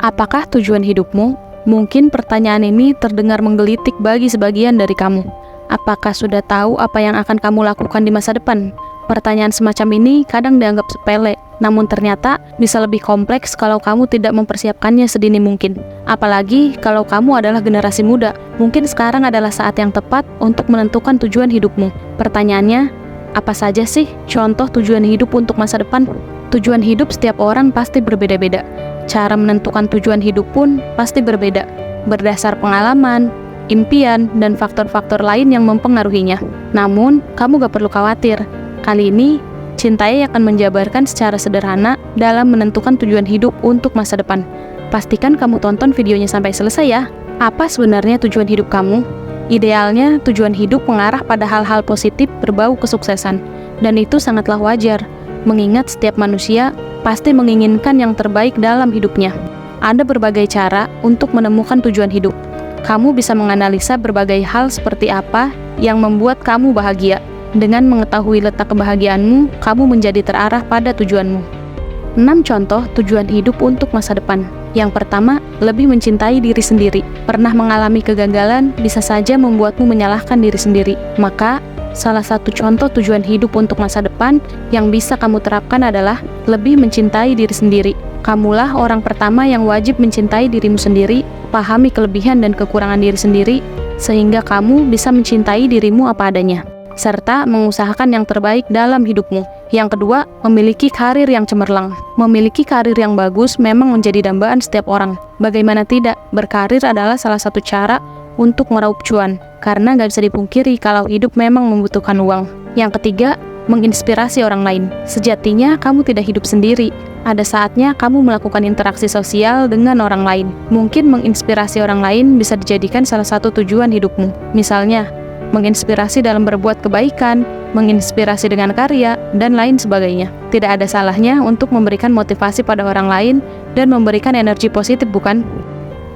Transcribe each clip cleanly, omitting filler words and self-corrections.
Apakah tujuan hidupmu? Mungkin pertanyaan ini terdengar menggelitik bagi sebagian dari kamu. Apakah sudah tahu apa yang akan kamu lakukan di masa depan? Pertanyaan semacam ini kadang dianggap sepele, namun ternyata bisa lebih kompleks kalau kamu tidak mempersiapkannya sedini mungkin. Apalagi kalau kamu adalah generasi muda, mungkin sekarang adalah saat yang tepat untuk menentukan tujuan hidupmu. Pertanyaannya, apa saja sih contoh tujuan hidup untuk masa depan? Tujuan hidup setiap orang pasti berbeda-beda. Cara menentukan tujuan hidup pun pasti berbeda, berdasar pengalaman, impian, dan faktor-faktor lain yang mempengaruhinya. Namun, kamu gak perlu khawatir. Kali ini, Cintai akan menjabarkan secara sederhana dalam menentukan tujuan hidup untuk masa depan. Pastikan kamu tonton videonya sampai selesai ya. Apa sebenarnya tujuan hidup kamu? Idealnya, tujuan hidup mengarah pada hal-hal positif berbau kesuksesan. Dan itu sangatlah wajar, mengingat setiap manusia pasti menginginkan yang terbaik dalam hidupnya. Ada berbagai cara untuk menemukan tujuan hidup. Kamu bisa menganalisa berbagai hal seperti apa yang membuat kamu bahagia. Dengan mengetahui letak kebahagiaanmu, kamu menjadi terarah pada tujuanmu. 6 contoh tujuan hidup untuk masa depan. Yang pertama, lebih mencintai diri sendiri. Pernah mengalami kegagalan bisa saja membuatmu menyalahkan diri sendiri. Maka, salah satu contoh tujuan hidup untuk masa depan yang bisa kamu terapkan adalah lebih mencintai diri sendiri. Kamulah orang pertama yang wajib mencintai dirimu sendiri, pahami kelebihan dan kekurangan diri sendiri, sehingga kamu bisa mencintai dirimu apa adanya, serta mengusahakan yang terbaik dalam hidupmu. Yang kedua, memiliki karir yang cemerlang. Memiliki karir yang bagus memang menjadi dambaan setiap orang. Bagaimana tidak, berkarir adalah salah satu cara untuk meraup cuan, karena gak bisa dipungkiri kalau hidup memang membutuhkan uang. Yang ketiga, menginspirasi orang lain. Sejatinya, kamu tidak hidup sendiri. Ada saatnya kamu melakukan interaksi sosial dengan orang lain. Mungkin menginspirasi orang lain bisa dijadikan salah satu tujuan hidupmu. Misalnya, menginspirasi dalam berbuat kebaikan, menginspirasi dengan karya, dan lain sebagainya. Tidak ada salahnya untuk memberikan motivasi pada orang lain dan memberikan energi positif, bukan?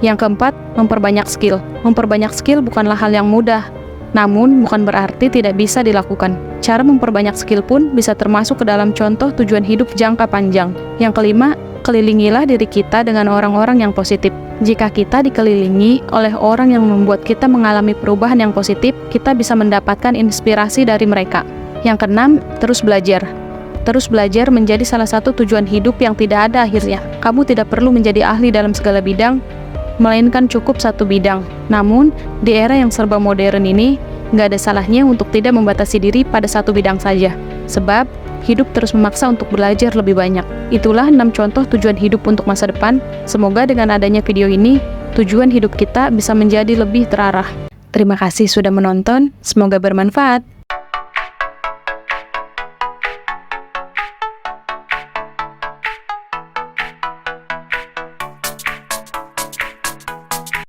Yang keempat, memperbanyak skill. Memperbanyak skill bukanlah hal yang mudah, namun bukan berarti tidak bisa dilakukan. Cara memperbanyak skill pun bisa termasuk ke dalam contoh tujuan hidup jangka panjang. Yang kelima, kelilingilah diri kita dengan orang-orang yang positif. Jika kita dikelilingi oleh orang yang membuat kita mengalami perubahan yang positif, kita bisa mendapatkan inspirasi dari mereka. Yang keenam, terus belajar. Terus belajar menjadi salah satu tujuan hidup yang tidak ada akhirnya. Kamu tidak perlu menjadi ahli dalam segala bidang, melainkan cukup satu bidang. Namun, di era yang serba modern ini, nggak ada salahnya untuk tidak membatasi diri pada satu bidang saja. Sebab, hidup terus memaksa untuk belajar lebih banyak. Itulah 6 contoh tujuan hidup untuk masa depan. Semoga dengan adanya video ini, tujuan hidup kita bisa menjadi lebih terarah. Terima kasih sudah menonton, semoga bermanfaat.